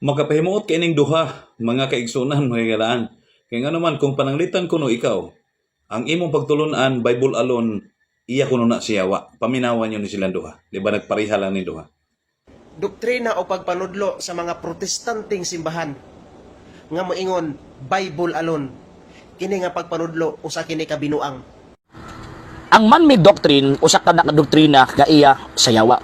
Makapahimuot kay ning duha, mga kaigsunan, mga kalaan. Kaya nga naman, kung pananglitan ko no ikaw, ang imong pagtulunan, Bible alone, iya kuno na siyawa. Paminawan nyo ni silang duha. Di ba nagpariha lang ni duha? Doktrina o pagpanudlo sa mga protestanting simbahan nga moingon Bible alone, kini nga pagpanudlo usa kini ka binuang. Ang man-made doctrine usa ka na doktrina nga iya sayawa.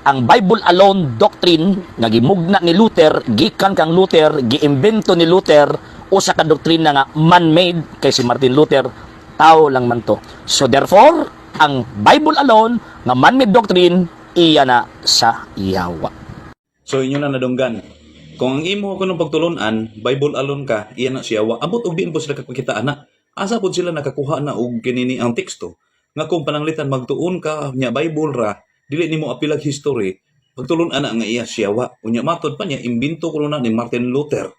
Ang Bible alone doctrine nga gimugna ni Luther, gikan kang Luther, giimbento ni Luther, usa ka doktrina nga man-made kay si Martin Luther, tao lang man to. So therefore, ang Bible alone nga man-made doctrine iya na sa yawa. So inyo na nadunggan. Kung ang imo ko ng pagtulunan, Bible alone ka, iya na siyawa. Abot og diin po sila kakakita na. Asa po sila nakakuha na og kinini ang teksto. Nga kung pananglitan magtuon ka nya Bible ra, dili nimo apilag history, pagtulunan na nga iya siyawa. Unya matod pa niya imbento kuno na ni Martin Luther.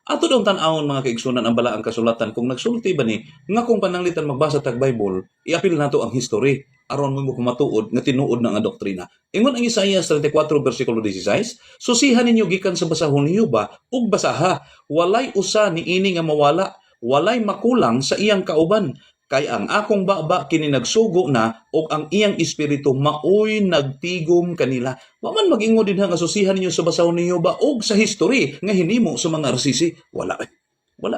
Ato daw tan-awon mga kaigsunan ang balaang kasulatan kung nagsulti ba ni nga kung pananglitan magbasa tag Bible, iapil nato ang history aron mo kumatuod nga tinuod na nga doktrina. Ingon ang Isaias 34 bersikulo 16, susihan ninyo gikan sa basahon niyo ba ug basaha, walay usa ni ini nga mawala, walay makulang sa iyang kauban. Kay ang akong baba kini nagsugo na ug ang iyang espiritu maoy nagtigom kanila. Wa man mag-ingon din nga susihan ninyo sa basahon niyo ba ug sa history nga hinimo sa mga RCC. Wala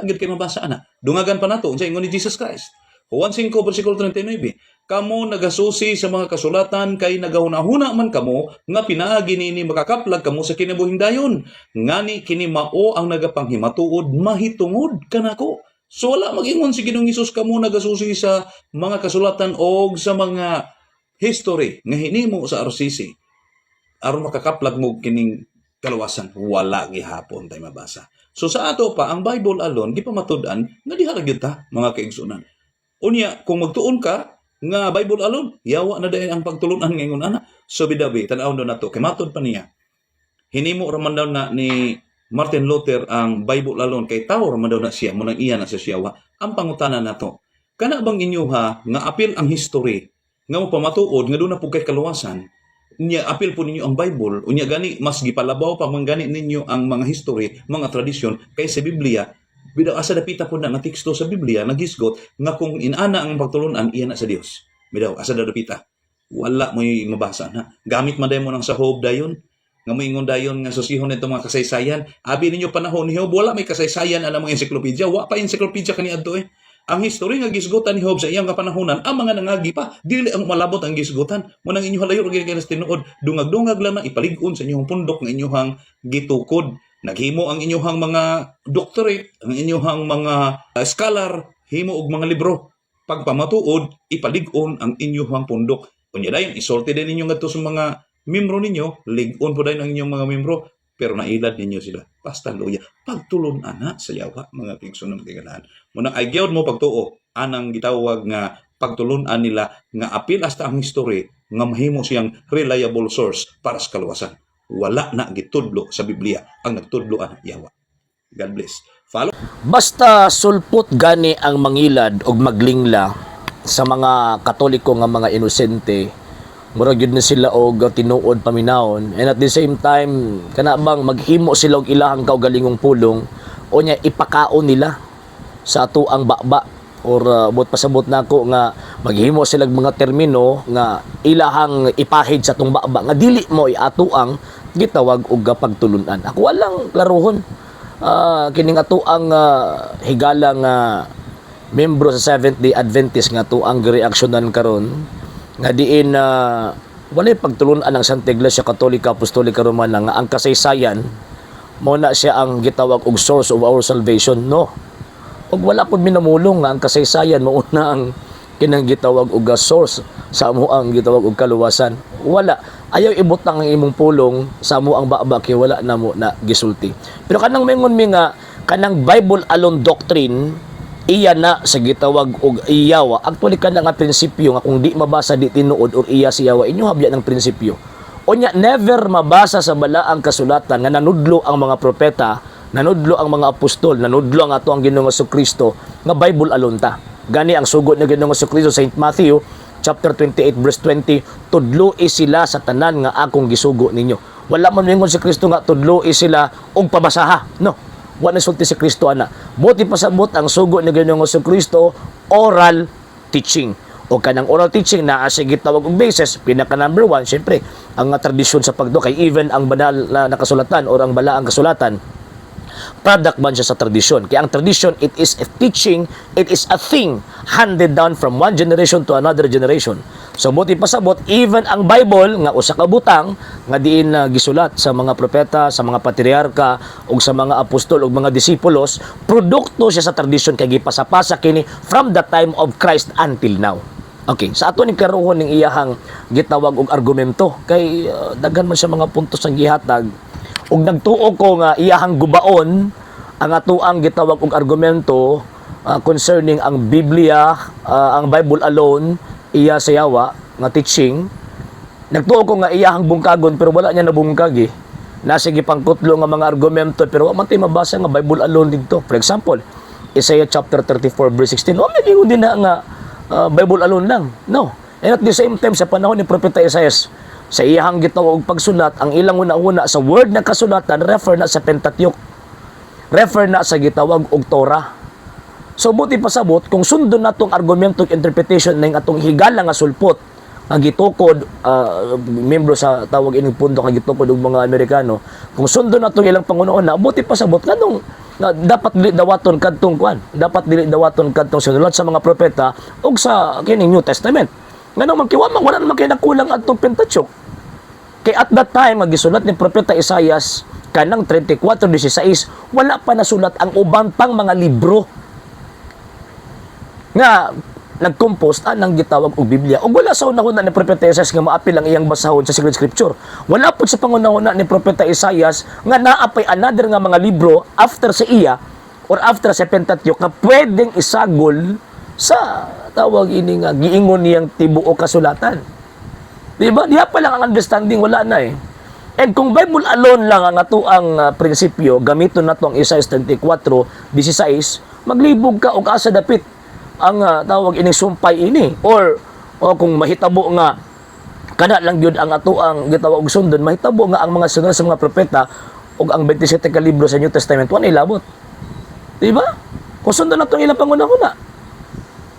gid kay mabasa ana. Dungagan pa nato unsa ingon ni Jesus Christ. Juan 5 bersikulo 39. Kamo nagasusi sa mga kasulatan kay nagahuna-huna man kamo nga pinaagi nini makakaplag kamo sa kinabuhing dayon. Ngani kini mao ang nagapanghimatuod mahitungod kanako. So wala mag-ingon si Ginoong Hesus kamo nagasusi sa mga kasulatan o sa mga history nga hinimo sa RCC aron makakaplag mo kining kaluwasan. Wala gihapon tay mabasa. So sa ato pa ang Bible alone di pa matud-an nga diha ra gyud ta mga kaigsunan. Unya kung magtuon ka nga Bible alone, yawa na dahil ang pagtulunan ngayon ana. So bidabi tan-awon do nato kay matud pa niya. Hinimo ra man daw na ni Martin Luther ang Bible alone kay tao ra man daw na siya mo nang iya na sa siyawa. Ang pangutana nato, kana bang inyo ha nga apil ang history nga mo pamatuod nga doon na po kay kaluwasan. Unya apil po ninyo ang Bible, unya gani mas gipalabaw pa man gani ninyo ang mga history, mga tradisyon kay sa Biblia. Bidaw asa dapita po na nga teksto sa Biblia nagisgot nga kung inana ang pagtulunan iya na sa Dios. Bidaw asa dapita. Wala mo mabasa na. Gamit man mo ng sahob dayon nga moingon dayon nga susihon nito mga kasaysayan. Abi ninyo panahon ni Job wala may kasaysayan ana mga encyclopedia. Wa pa encyclopedia kaniadto eh. Ang history nga gisgutan ni Job sa iyang kapanahonan, ang mga nangagi pa, dili ang malabot ang gisgutan. Munang inyo halayo og ginas tinuod, dungag-dungag lang na ipalig-on sa inyong pundok nga inyohang gitukod. Naghimo ang inyong mga doctorate, ang inyong mga scholar, himo og mga libro. Pagpamatuod, ipalig-on ang inyong pundok. Kunya dayon isulti din ninyo ngadto sa mga membro ninyo, lig-on po dayon ang inyong mga membro, pero nailad ninyo sila. Basta luya. Pagtulon ana sa yawa, mga kigsunan tigalaan. Munang agyaw mo pagtuo, anang gitawag nga pagtulunan nila nga apil hasta ang history nga mahimo siyang reliable source para sa kaluwasan. Wala na gitudlo sa Biblia ang nagtudlo ana yawa. God bless. Follow. Basta sulpot gani ang mangilad og maglingla sa mga Katoliko nga mga inosente, murag yun na sila og tinuod paminawon, and at the same time kana bang maghimo sila og ilahang kaugalingong pulong o nya ipakaon nila sa ato ang baba or bot pasabot nako nga maghimo sila og mga termino nga ilahang ipahid sa atong baba nga dili mo iato ang gitawag og pagtulunan. Ako walang klarohon kining ato ang higala nga membro sa Seventh-day Adventist nga ato ang reaksyonan karon nga diin walay pagtulunan ang Santa Iglesia Katolika Apostolika Romana nga ang kasaysayan mo na siya ang gitawag og source of our salvation. No, ug wala pud minamulong nga ang kasaysayan mao na ang kinang gitawag og source sa amo ang gitawag og kaluwasan. Wala, ayaw ibutang ang imong pulong sa amo ang baba kay wala na mo na gisulti. Pero kanang mingon mi nga kanang Bible alone doctrine iya na sa gitawag og iyawa. Actually kana nga prinsipyo nga kung di mabasa di tinuod or iya siyawa inyo habya ng prinsipyo. Unya never mabasa sa balaang kasulatan nga nanudlo ang mga propeta, nanudlo ang mga apostol, nanudlo ang ato ang Ginoong Jesucristo nga Bible alone ta. Gani ang sugod na Ginoong Jesucristo sa St. Matthew chapter 28 verse 20, tudloi sila sa tanan nga akong gisugo ninyo. Wala man mingon si Kristo nga tudloi sila og pabasaha. No. Wa na sulti si Kristo ana. Buti pasabot ang sugo ni Ginoong Kristo, oral teaching. O kanang oral teaching na sige gitawag og basis, pinaka number 1 syempre ang tradisyon sa pagdo kay even ang banal na nakasulatan or ang balaang kasulatan product man siya sa tradisyon. Kaya ang tradisyon, it is a teaching, it is a thing handed down from one generation to another generation. So buti pasabot, even ang Bible nga usa ka butang nga diin gisulat sa mga propeta, sa mga patriarka ug sa mga apostol ug mga disipulos, produkto siya sa tradisyon kay gipasa-pasa kini from the time of Christ until now. Okay, sa ato ni karuhon ning iyahang gitawag og argumento kay daghan man siya mga puntos ang gihatag ug nagtuo ko nga iyahang gubaon ang atuang gitawag og argumento concerning ang Biblia, ang Bible alone, iya sayawa nga teaching. Nagtuo ko nga iyahang bungkagon pero wala niya nabungkag eh. Nasa gipangkutlo nga mga argumento pero wa man tay mabasa nga Bible alone didto. For example, Isaiah chapter 34 verse 16. O may ingon din na nga Bible alone lang. No. And at the same time sa panahon ni Propeta Isaias, sa iyahang gitawag og pagsulat, ang ilang una-una sa word na kasulatan refer na sa Pentateuch. Refer na sa gitawag og Torah. So buti pasabot kung sundon natong argumento ug interpretation ning atong higala nga sulpot ang gitukod membro sa tawag ining pundo nga gitukod og mga Amerikano, kung sundon natong ilang pangunauna, buti pasabot kanong dapat dili dawaton kadtong kuan, dapat dili dawaton kadtong sinulat sa mga propeta ug sa kining New Testament. Nganong magkiwama wala naman kay nakulang adtong Pentateuch. Kay at that time magisulat ni propeta Isaias kanang 34:16 wala pa nasulat ang ubang pang mga libro nga nag-compose anang gitawag og Biblia. Ug wala sa unahuna ni propeta Isaias nga maapil ang iyang basahon sa Sacred Scripture. Wala pud sa pangunahuna ni propeta Isaias nga naapay another nga mga libro after sa iya or after sa Pentateuch nga pwedeng isagol sa tawag ini nga giingon niyang tibuok kasulatan. Di ba? Diha pa lang ang understanding, wala na eh. And kung Bible alone lang ang atuang prinsipyo, gamiton nato ang Isaiah 34:16, maglibog ka og asa dapit ang tawag ini sumpay ini or kung mahitabo nga kana lang gyud ang atuang gitawag og sundon, mahitabo nga ang mga sunod sa mga propeta ug ang 27 ka libro sa New Testament wa ilabot. Di ba? Kung sundon nato ang ilang pangunahuna.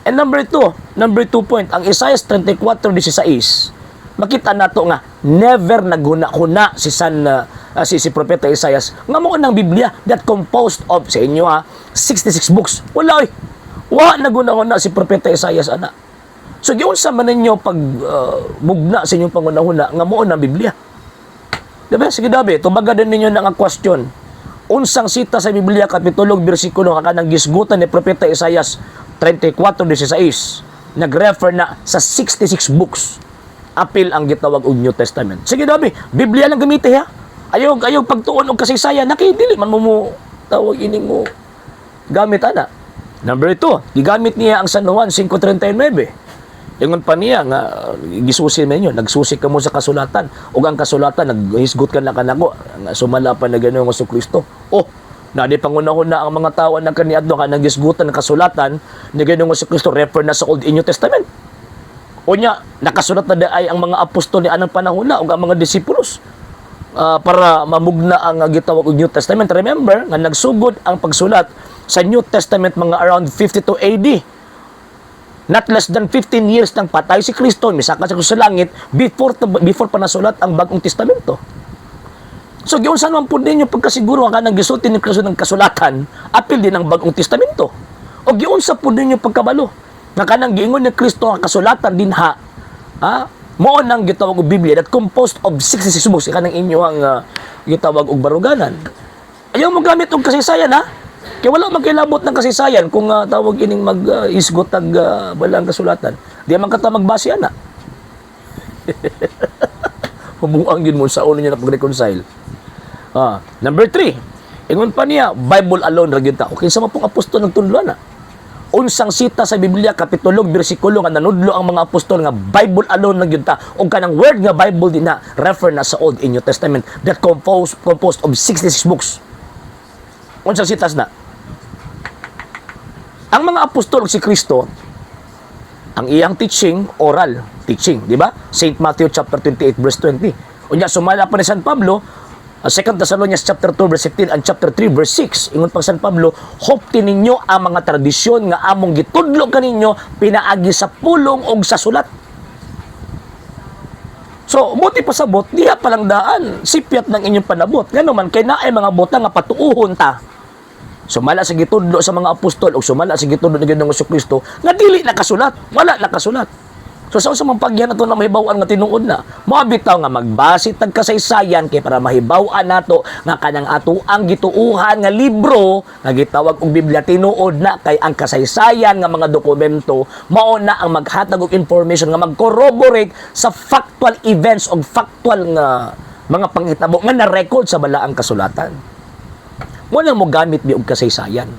And number 2 point, ang Isaiah 34:16, makita nato nga never naghuna-huna si si propeta Isaias nga mo nang Biblia that composed of sa inyo 66 books. Wala oy. Wa naghuna-huna si propeta Isaias ana. So giunsa man ninyo pag mugna sa inyong pangunahuna nga mo nang Biblia. Diba? Sige dabi, tubagan ninyo na nga question. Unsang sita sa Biblia kapitulo bersikulo nga kanang gisgutan ni propeta Isaias 34:16 nag-refer na sa 66 books. Apil ang gitawag og New Testament. Sige dabi, Biblia lang gamiti ha. Ayaw pagtuon og kasaysayan nakidili man mo tawag ining mo gamit ana. Number 2, gigamit niya ang San Juan 5:39. Ingon pa niya nga gisusi man yun, nagsusi ka mo sa kasulatan ug ang kasulatan naghisgot ka na kanako nga sumala pa na Ginoong Kristo. Na di pangunahuna ang mga tao na kaniadto ka nagisgutan ng kasulatan ni Ginoong Kristo refer na sa Old and New Testament. Unya nakasulat na ay ang mga apostol ni anang panahon na ug ang mga disipulos para mamugna ang gitawag og New Testament. Remember nga nagsugod ang pagsulat sa New Testament mga around 52 AD. Not less than 15 years nang patay si Kristo, misaka sa langit before pa nasulat ang Bagong Testamento. So giunsa man pud ninyo pagkasiguro nga nang gisulti ni Kristo ng kasulatan, apil din ang Bagong Testamento. O giunsa pud ninyo pagkabalo nga kanang giingon ni Kristo ang kasulatan dinha, mao nang gitawag og Biblia that composed of 66 books kanang inyo ang gitawag og baruganan. Ayaw mo gamit og kasaysayan ha. Kaya wala magkilabot ng kasaysayan kung tawag ining mag-isgot ag balang kasulatan. Di man kata magbase ana. Humuang yun mo sa ulo niya na pag-reconcile. Number 3, ingon pa niya, Bible alone ra gyud ta. Okay, sa mga apostol ng tunluan na. Unsang sita sa Biblia, kapitulo, bersikulo nga nanudlo ang mga apostol nga Bible alone na gyud ta. O kanang word nga Bible din na refer na sa Old and New Testament that composed of 66 books. Unsang sitas na? Ang mga apostol si Kristo, ang iyang teaching, oral teaching, di ba? St. Matthew chapter 28 verse 20. Unya sumala pa ni San Pablo, 2 Thessalonians chapter 2 verse 15 and chapter 3 verse 6. Ingon pang San Pablo, hopti ninyo ang mga tradisyon nga among gitudlo kaninyo pinaagi sa pulong og sa sulat. So, buti pa sabot, diha palang daan, sipyat ng inyong panabot. Ngano man, kay naay mga bota nga patuuhon ta. Sumala sa gitudlo sa mga apostol o sumala sa gitudlo ni Ginoong Jesucristo nga dili nakasulat, wala nakasulat. So sa usang pagyan nato na mahibaw-an nga tinuod na, mabitaw nga magbase tag kasaysayan kay para mahibaw-an nato nga kanang ato ang gituuhan nga libro nga gitawag og Biblia tinuod na kay ang kasaysayan nga mga dokumento mao na ang maghatag og information nga mag-corroborate sa factual events o factual nga mga panghitabo nga na-record sa balaang kasulatan. Mo nang mo gamit mi og kasaysayan.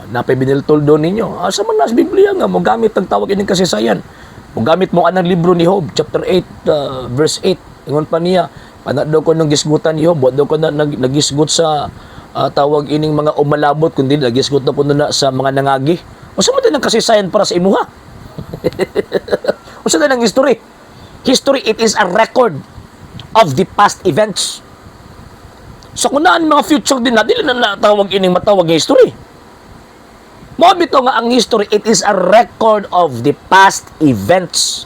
Napay biniltoldo ninyo. Asa man nas Biblia nga mo gamit ang tawag ining kasaysayan. Mo gamit mo anang libro ni Job, chapter 8, verse 8. Ingon pa niya, panado ko ng gisgutan ni Job, wa daw ko na nagisgot sa tawag ining mga umalabot, kundi nagisgot na po na sa mga nangagi. Usa man din ang kasaysayan para sa imuha. Usa din ang history. History, it is a record of the past events. So kung naan mga future din na, dili na natawag ining matawag nga history. Mo bitaw nga ang history, it is a record of the past events.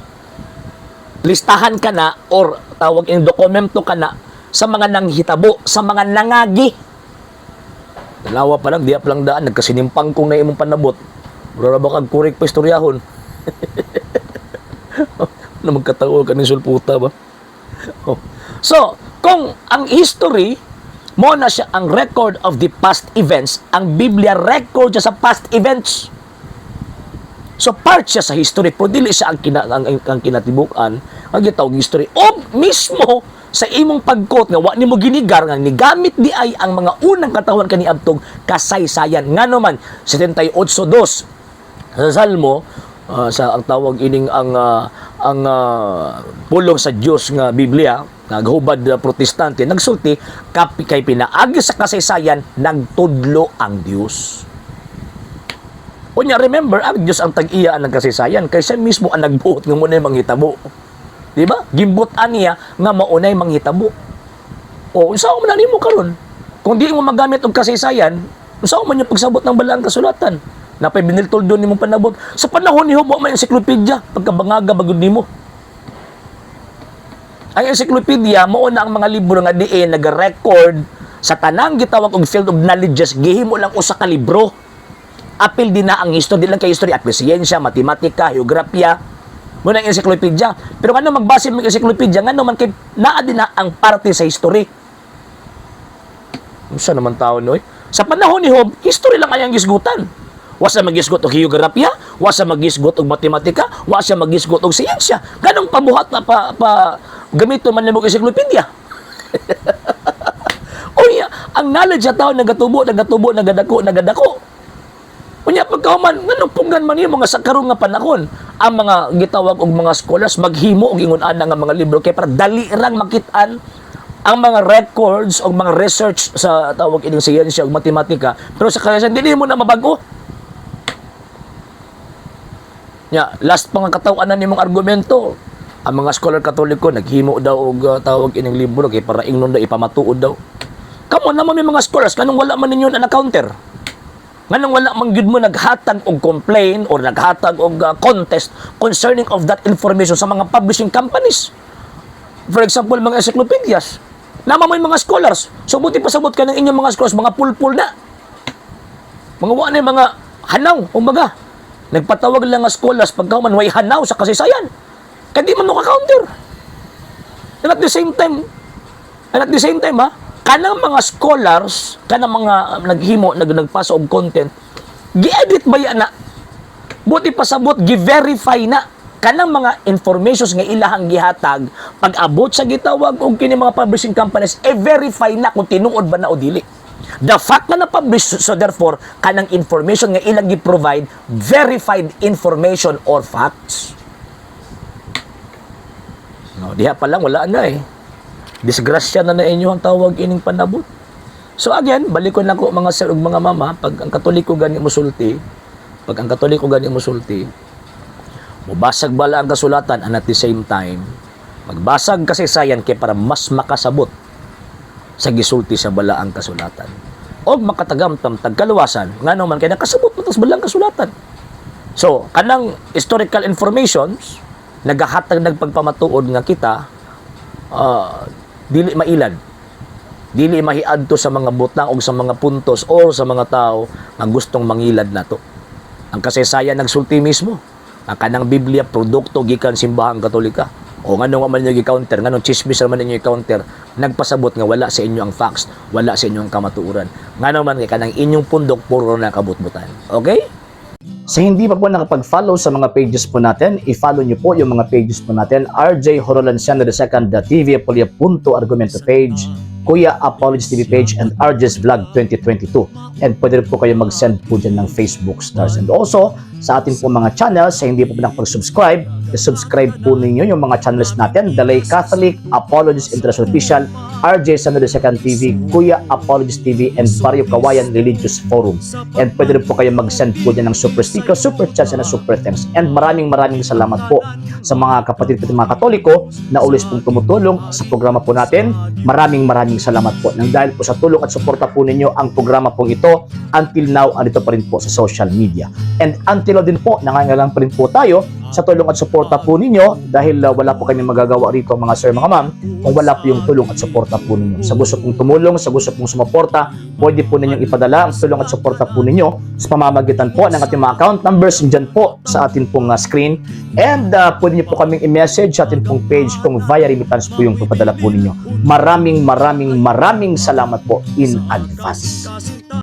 Listahan ka na or tawag in dokumento ka na sa mga nanghitabo, sa mga nangagi. Dalawa pa lang, diya pa lang daan, nagkasinimpang kong na imong panabot. Wala ba kang kurik pa istoryahon? Na magkataol ka ng sulputa ba? So, kung ang history mo na siya ang record of the past events, ang Biblia record siya sa past events. So part siya sa history, pero dili siya ang kinatibukan, ang gitawag history. O mismo sa imong pagkot nga wa nimo ginigar nga nigamit di ay ang mga unang katawan kaniadtong kasaysayan. Ngano man 78:2 sa Salmo, sa ang tawag ining ang pulong sa Dios nga Biblia, naghubad na protestante, nagsulti, kay pinaagi sa kasaysayan, nagtudlo ang Diyos. Unya, remember, ang Diyos ang tag-iyaan ng kasaysayan, kay siya mismo ang nagbuot ng munay manghitabo. Diba? Gimbutan niya nga maunay manghitabo. O, saan mo na mo karon? Kung di mo magamit ang kasaysayan, saan mo niyo pagsabot ng balaang kasulatan? Napay biniltoldo ni mong panabot. Sa panahon ni Job, may encyclopedia, pagkabangaga bagod ni mo. Ang encyclopedia, mao na ang mga libro nga diin nag-record sa tanang gitawag og field of knowledges, gihimo lang usa ka libro. Apil din na ang history, di lang kay history, apil siyensya, matematika, geograpya, muna ang encyclopedia. Pero ano magbase ng encyclopedia, nga naman kay naa din na ang parte sa history. Unsa naman taon noy? Sa panahon ni Job, history lang ayang gisgutan. Wa sa magisgot og geograpya, wa sa magisgot og matematika, wa sa magisgot og siyensya. Ganong pabuhat na pa gamito man nimo encyclopedia. Unya, ang knowledge sa tao nagadako, nagadako. Unya pagkauman, nganong punggan man yung mga sa karon nga panahon, ang mga gitawag og mga scholars maghimo og ingon ana nga mga libro kay para dali rang makit-an ang mga records o mga research sa tawag ining siyensya o matematika. Pero sa kasaysayan, dili mo na mabago. Last pa nga katawan-an nimong argumento, ang mga scholar katoliko naghimo daw og tawag ining libro kay para ingnon daw ipamatuod daw. Kamo naman may mga scholars kanang wala man ninyo na counter. Nganong wala man gyud mo naghatag og complaint or naghatag og contest concerning of that information sa mga publishing companies. For example, mga encyclopedias. Nama mo yung mga scholars. So buti pasabot ka ng inyong mga scholars, mga pulpul na. Mga wala na mga hanaw, kumbaga. Nagpatawag lang nga scholars pagka man way hanaw sa kasaysayan. Kaya di man mo ka-counter. And at the same time, kanang mga scholars, kanang mga naghimo, nagpasa og content, gi-edit ba yan na? Buti pasabot, gi-verify na kanang mga informations nga ilahang gihatag, pag-abot sa gitawag og kini mga publishing companies, verify na kung tinuod ba na o dili. The fact na na-publish, so therefore, kanang information nga ilang gi-provide, verified information or facts. No, diha pa lang, wala na eh. Disgrasya na inyo ang tawag ining panabot. So again, balik ko na ko mga sir ug mga mama, pag ang Katoliko gani musulti, mubasag bala ang kasulatan and at the same time, Magbasag kasaysayan kay para mas makasabot sa gisulti sa balaang kasulatan. O makatagamtam tagkaluwasan, nga naman kay nakasabot mo tas balaang kasulatan. So, kanang historical informations, nagahatag nagpagpamatuod nga kita, dili mailad. Dili mahiadto sa mga butang o sa mga puntos o sa mga tao nga gustong mangilad nato. Ang kasaysayan nagsulti mismo. Ang kanang Biblia produkto gikan simbahang Katolika. O nganong man niyo i-counter, nganong chismis naman ninyo i-counter, nagpasabot nga wala sa inyo ang facts, wala sa inyo ang kamatuuran. Nganong man kay kanang inyong pundok puro na kabutbutan. Okay? Sa hindi pa po nakapag-follow sa mga pages po natin, i-follow nyo po yung mga pages po natin, RJ Horolanciano II, TV Apolia Punto Argumento page, Kuya Apologies TV page, and RJ's Vlog 2022. And pwede rin po kayo mag-send po dyan ng Facebook stars. And also, sa ating po mga channels, sa hindi po nakapag-subscribe, subscribe po ninyo yung mga channels natin, The Lay Catholic, Apologies International Official, RJ Sano II TV, Kuya Apologies TV, and Barrio Kawayan Religious Forum. And pwede rin po kayo mag-send po dyan ng super sticker, super chats, and super thanks. And maraming salamat po sa mga kapatid at mga Katoliko na ulis pong tumutulong sa programa po natin. Maraming salamat po. Nang dahil po sa tulong at suporta po ninyo, ang programa pong ito, until now, andito pa rin po sa social media. And until now din po, nangangailangan pa rin po tayo sa tulong at suporta po ninyo dahil wala po kami magagawa rito mga sir, mga ma'am, kung wala po yung tulong at suporta po ninyo. Sa gusto pong tumulong, sa gusto pong sumuporta, pwede po ninyong ipadala ang tulong at suporta po ninyo sa pamamagitan po ng ating mga account numbers dyan po sa ating pong screen. And pwede nyo po kaming i-message sa ating pong page kung via remittance po yung papadala po ninyo. Maraming salamat po in advance.